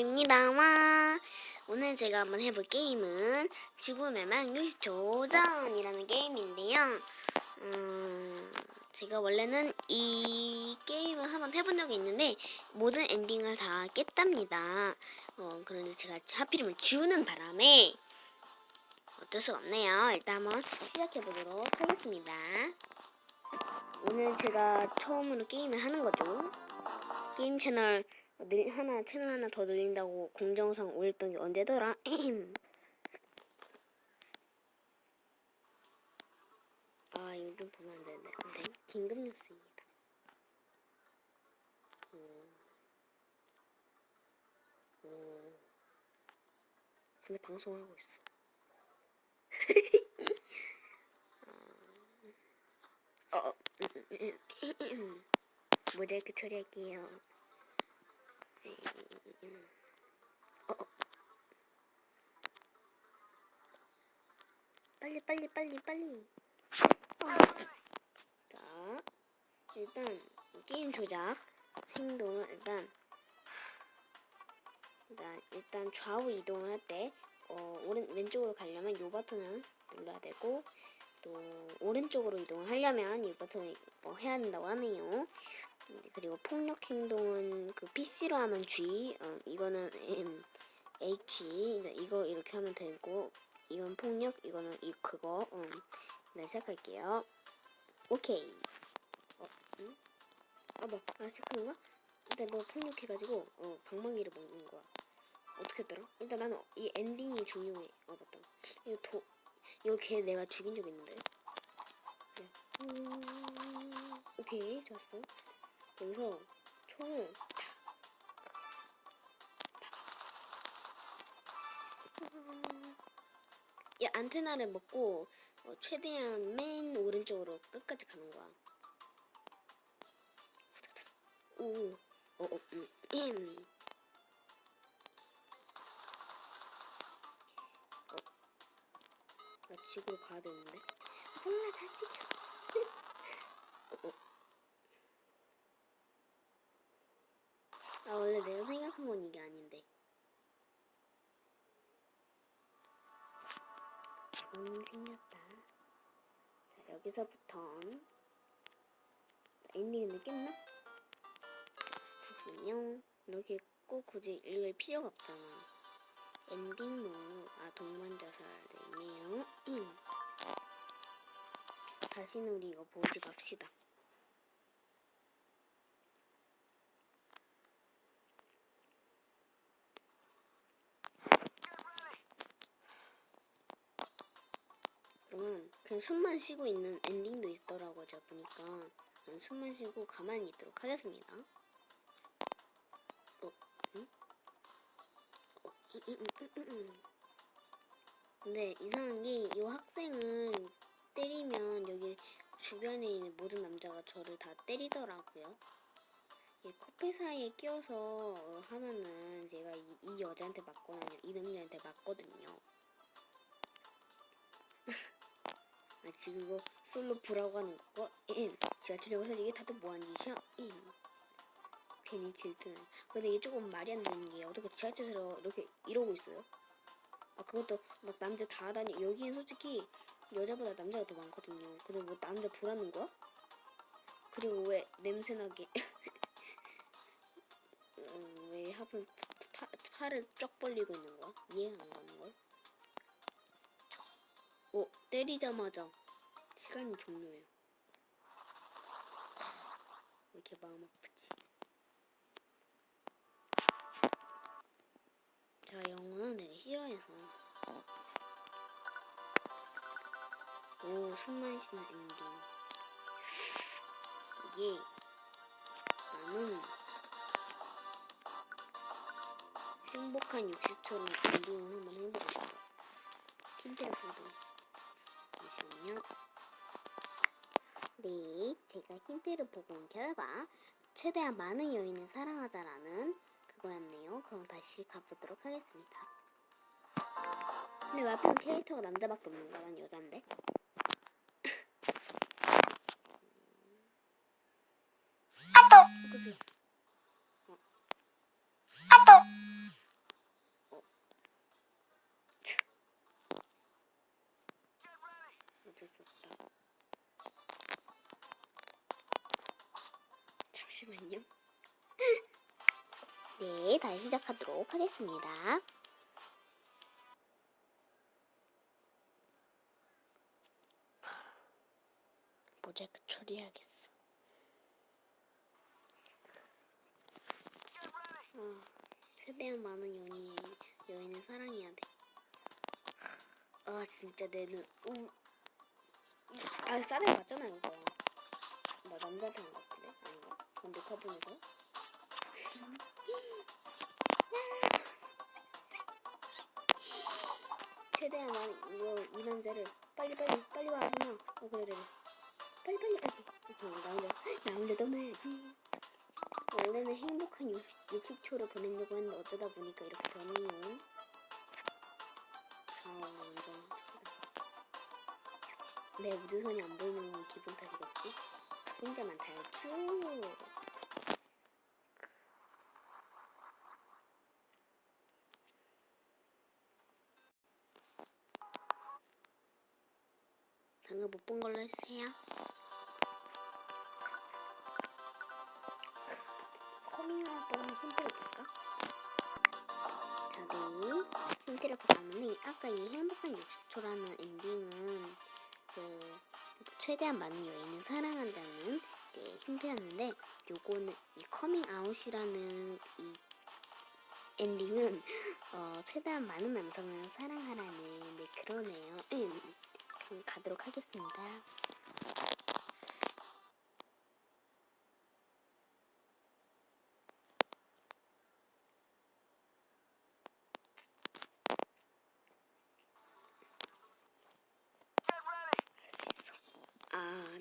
입니다. 와. 오늘 제가 한번 해볼 게임은 지구멸망 60초 전이라는 게임인데요. 제가 원래는 이 게임을 한번 해본 적이 있는데 모든 엔딩을 다 깼답니다. 그런데 제가 하필이면 지우는 바람에 어쩔 수가 없네요. 일단 한번 시작해보도록 하겠습니다. 오늘 제가 처음으로 게임을 하는 거죠. 게임 채널 하나 더 늘린다고 공정성 올렸던 게 언제더라? 아, 이거 좀 보면 안 되는데. 네, 긴급 뉴스입니다. 근데 방송을 하고 있어. 모자이크 처리할게요. 빨리. 자, 일단 게임 조작 행동을 일단 좌우 이동을 할 때 왼쪽으로 가려면 이 버튼을 눌러야 되고, 또 오른쪽으로 이동을 하려면 이 버튼을 해야 된다고 하네요. 그리고 폭력 행동은 그 PC로 하면 G, 이거는 H, 이거 이렇게 하면 되고, 이건 폭력, 이거는 그거. 네, 시작할게요. 오케이. 시작하는 거야? 일단 너 폭력해가지고 방망이를 먹는 거야. 어떻게 했더라? 일단 나는 이 엔딩이 중요해. 맞다. 이거 걔 내가 죽인 적 있는데. 그래. 오케이, 좋았어. 여기서 총을 야, 안테나를 먹고 최대한 맨 오른쪽으로 끝까지 가는 거야. 나 지구로 가야 되는데. 몰라, 잘 뛰어. 원래 내가 생각한 건 이게 아닌데. 생겼다. 자, 여기서부터 엔딩은 느꼈나? 잠시만요. 이렇게 꼭 굳이 읽을 필요가 없잖아. 엔딩로 동반자살 되네요. 다시는 우리 이거 보지 맙시다. 그러면 그냥 숨만 쉬고 있는 엔딩도 있더라고요. 제가 보니까 그냥 숨만 쉬고 가만히 있도록 하겠습니다. 근데 이상한 게 이 학생은 때리면 여기 주변에 있는 모든 남자가 저를 다 때리더라고요. 이 커피 사이에 끼어서 하면은 제가 이 여자한테 맞거나 이 남자한테 맞거든요. 지금 이거 솔로 브라고 하는 거고. 지하철에 가서 이게 다들 뭐하는 짓이야? 괜히 질투는. 근데 이게 조금 말이 안 되는 게 어떻게 지하철에서 이렇게 이러고 있어요? 그것도 막 남자 다 다니. 여기는 솔직히 여자보다 남자가 더 많거든요. 근데 뭐 남자 보라는 거야? 그리고 왜 냄새나게 왜 하필 팔을 쫙 벌리고 있는 거야? 이해가 안 가는 걸? 때리자마자 시간이 종료해요. 왜 이렇게 마음 아프지? 자, 영어는 되게 싫어해서. 숨만 쉬는 엔딩. 이게 나는 행복한 60초로 엔딩을 한번 해보고 싶어. 힌트를 잠시만요. 네, 제가 힌트를 보고 온 결과 최대한 많은 여인을 사랑하자라는 그거였네요. 그럼 다시 가보도록 하겠습니다. 근데 왜 하필 캐릭터가 남자밖에 없는 거야? 난 여잔데. 그치? 어쩔 수 없다. 잠시만요. 네, 다시 시작하도록 하겠습니다. 모자이크 처리해야겠어. 최대한 많은 여인을 사랑해야 돼. 아 진짜 내 눈. 사랑이 맞잖아 이거. 나 남자한테 한 것 같은데? 아닌가? 전 녹화본에서. 최대한 많은 이 남자를 빨리 와 하나. 그래. 빨리. 오케이 나 혼자 떠나야지. 원래는 행복한 60초를 보내려고 했는데 어쩌다 보니까 이렇게 되네요. 자, 먼저 합시다. 내 우주선이 안 보이는 건 기분 탓이겠지? 혼자만 탈출. 방금 못 본 걸로 해주세요. 커밍아웃 손톱을 볼까? 자네 힌트를 보자면 아까 이 행복한 60초라는 엔딩은 최대한 많은 여인을 사랑한다는 힌트였는데 요거는 이 커밍아웃이라는 이 엔딩은 최대한 많은 남성을 사랑하라는 그러네요. 그럼 가도록 하겠습니다.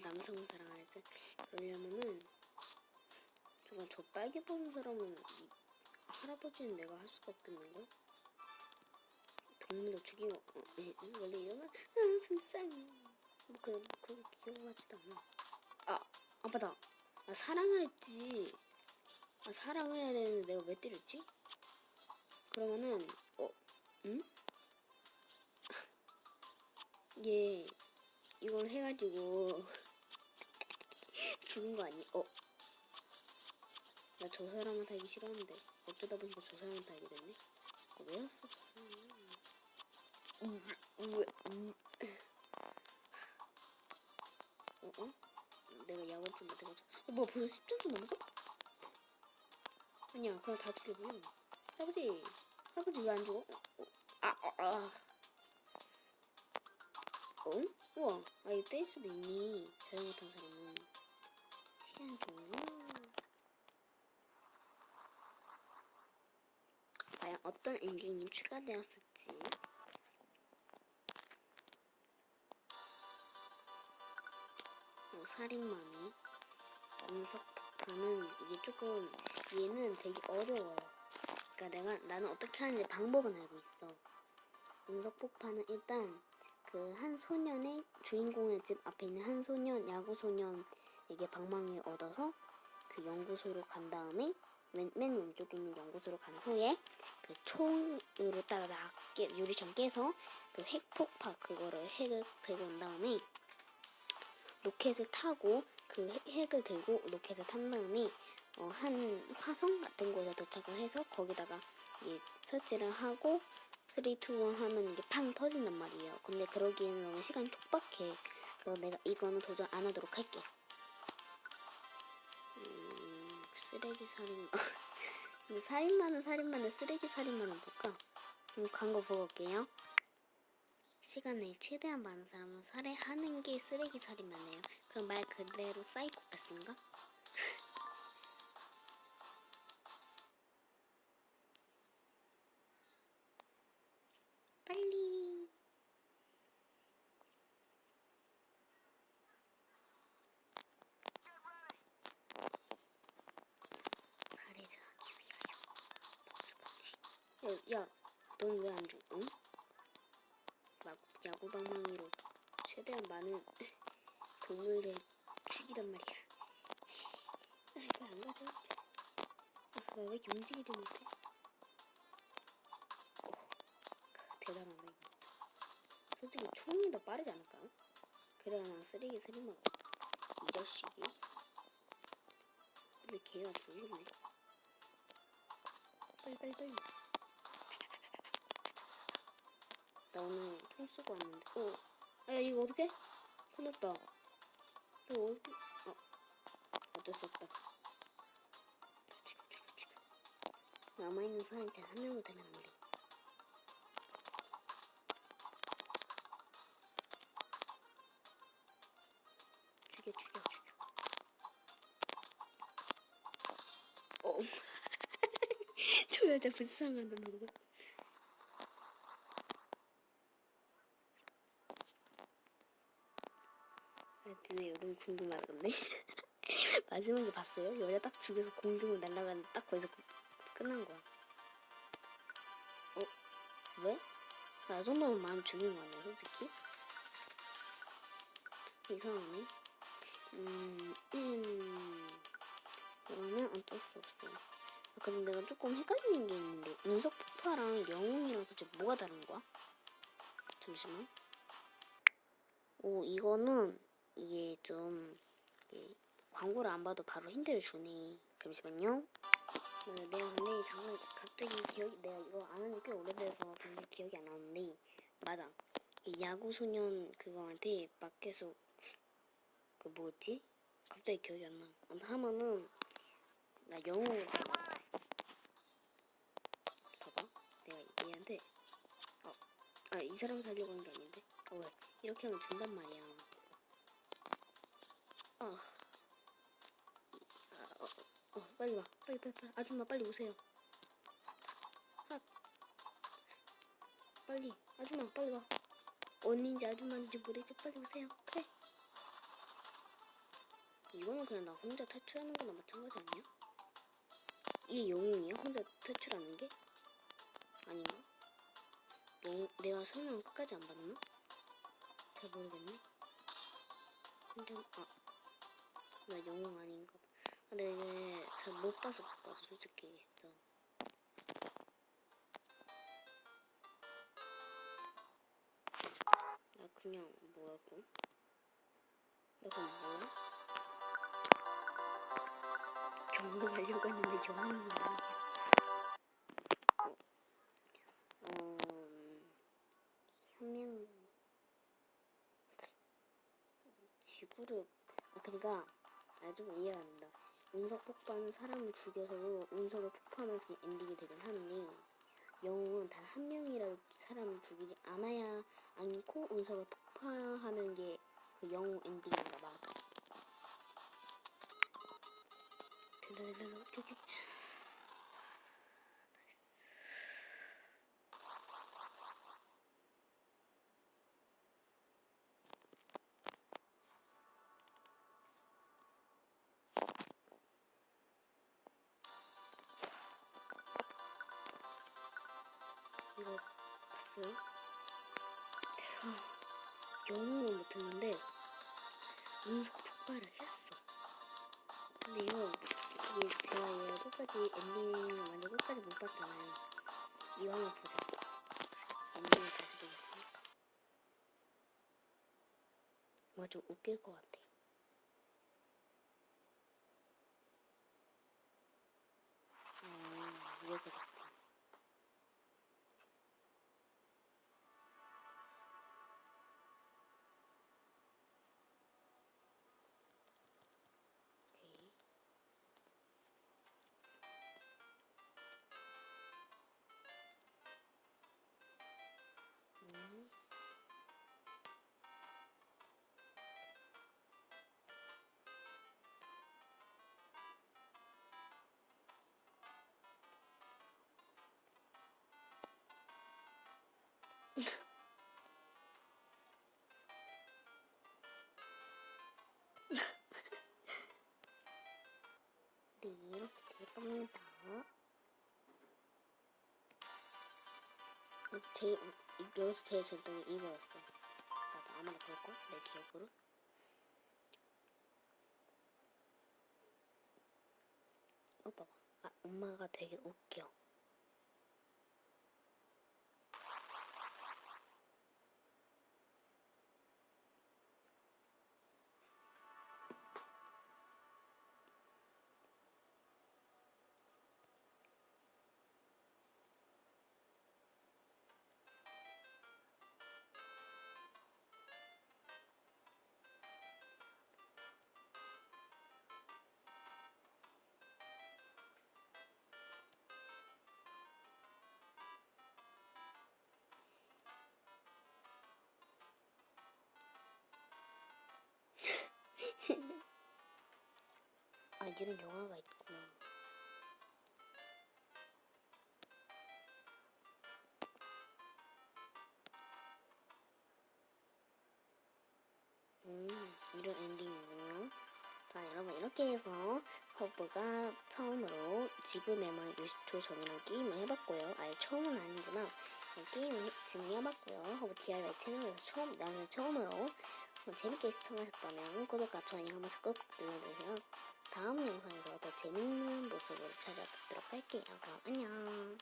남성을 사랑하지. 그러려면은 저건 저 빨개 보는 사람은 할아버지는 내가 할 수가 없겠는걸? 동물도 죽이고 원래 이러면 불쌍해. 그렇게 귀여워 같지도 않아. 맞다. 사랑을 했지. 사랑을 해야 되는데 내가 왜 때렸지? 그러면은 응? 얘 이걸 해가지고 죽은 거 아니? 나 저 사람한테 하기 싫었는데 어쩌다 보니까 저 사람한테 하게 됐네. 왜 왔어 저 사람? 내가 야구 좀 못해가지고. 뭐야 벌써 10점 넘었어? 아니야 그냥 다 죽여버려. 할아버지 왜 안 죽어? 우와 이거 뗄 수도 있니? 자전거 탄 사람은. 시간 종료. 과연 어떤 엔딩이 추가되었을지. 살인마미 운석폭탄은 이게 조금 얘는 되게 어려워요. 그러니까 나는 어떻게 하는지 방법은 알고 있어. 운석폭탄은 일단 그 한 소년의 주인공의 집 앞에 있는 한 소년 야구 소년에게 방망이를 얻어서 그 연구소로 간 다음에 맨 왼쪽에 있는 연구소로 간 후에 그 총으로 따라 유리창 깨서 그 핵폭파 그거를 핵을 들고 온 다음에 로켓을 타고 그 핵을 들고 로켓을 탄 다음에 한 화성 같은 곳에 도착을 해서 거기다가 설치를 하고 3, 2, 1 하면 이게 팡 터진단 말이에요. 근데 그러기에는 너무 시간이 촉박해. 그래서 내가 이거는 도전 안 하도록 할게. 쓰레기 살인마. 살인마는 쓰레기 살인마는 뭘까? 광고 보고 올게요. 시간에 최대한 많은 사람을 살해하는 게 쓰레기 살인마네요. 그럼 말 그대로 사이코패스인가? 빨리. 살해를 하기 위하여. 야, 넌 왜 안 죽어? 응? 야구 방망이로 최대한 많은 동물을 죽이란 말이야. 이거 안 가져. 나 왜 이렇게 움직이지 못해? 대단하네. 솔직히 총이 더 빠르지 않을까? 그래야 나 쓰레기 먹었다. 이 자식이. 근데 걔가 죽을래. 빨리. 나 오늘 총 쓰고 왔는데. 야 이거 어떡해? 끝났다. 이거 어떻게? 어쩔 수 없다. 죽여. 남아있는 사람한테 한 명도 되면 안 돼. 죽여. 저 여자 불쌍하다 너무. 드네요. 너무 궁금하던데. 마지막에 봤어요? 여자 딱 죽여서 공중을 날아가는데 딱 거기서 끝난 거야. 왜? 나 정도면 마음 죽인 거 아니야, 솔직히? 이상하네. 그러면 어쩔 수 없어. 근데 내가 조금 헷갈리는 게 있는데, 운석 폭파랑 영웅이랑 도대체 뭐가 다른 거야? 잠시만. 이거는 이게 좀 광고를 안 봐도 바로 힌트를 주네. 잠시만요. 내가 근데 잠깐 갑자기 내가 이거 안 한 지 꽤 오래돼서 근데 기억이 안 나는데, 맞아. 이 야구 소년 그거한테 막 계속 그 뭐였지? 갑자기 기억이 안 나. 하면은 나 영웅으로 나왔잖아. 봐봐. 내가 얘한테 이 사람 살려고 하는 게 아닌데. 왜? 이렇게 하면 준단 말이야. 빨리 와. 빨리. 아줌마 빨리 오세요. 빨리. 아줌마 빨리 와. 언니인지 아줌마인지 모르겠지. 빨리 오세요. 그래. 이거는 그냥 나 혼자 탈출하는 거나 마찬가지 아니야? 이게 영웅이야? 혼자 탈출하는 게? 아닌가? 내가 설명 끝까지 안 봤나? 잘 모르겠네. 혼자 나 영웅 아닌가 봐. 근데 이게 잘 못 봐서 솔직히 진짜. 나 그냥 뭐라고? 내가 뭐야? 경험하려고 했는데 영웅이 아니야. 현명 지구를 그러니까 좀 이해가 안 된다. 운석 폭발은 사람을 죽여서 운석을 폭파하면 그 엔딩이 되긴 하는데, 영웅은 단 한 명이라도 사람을 죽이지 않고 운석을 폭파하는 게 그 영웅 엔딩인가 봐. 된다. 오케이. 이거 봤어요? 내가 영웅은 못했는데 운석 폭발을 했어. 근데요, 이게 제가 얘 끝까지 엔딩을 완전 끝까지 못 봤잖아요. 이거 한번 보자. 엔딩을 다시 보겠습니다. 뭔가 좀 웃길 것 같아. 왜 그랬다. 오케이. 네, 이렇게 되었답니다. 여기서 제일 재밌던 게 이거였어. 맞아, 아무나 볼걸? 내 기억으로. 봐봐. 엄마가 되게 웃겨. 이런 영화가 있구나. 이런 엔딩이군요. 자, 여러분 이렇게 해서 허브가 처음으로 지금에만 60초 전이라는 게임을 해봤고요. 아예 처음은 아니지만 게임을 진행해봤고요. 허브 DIY 채널에서 나는 처음으로 재밌게 시청하셨다면 구독과 좋아요 한 번씩 꼭 눌러주세요. 다음 영상에서 더 재밌는 모습으로 찾아뵙도록 할게요. 그럼 안녕.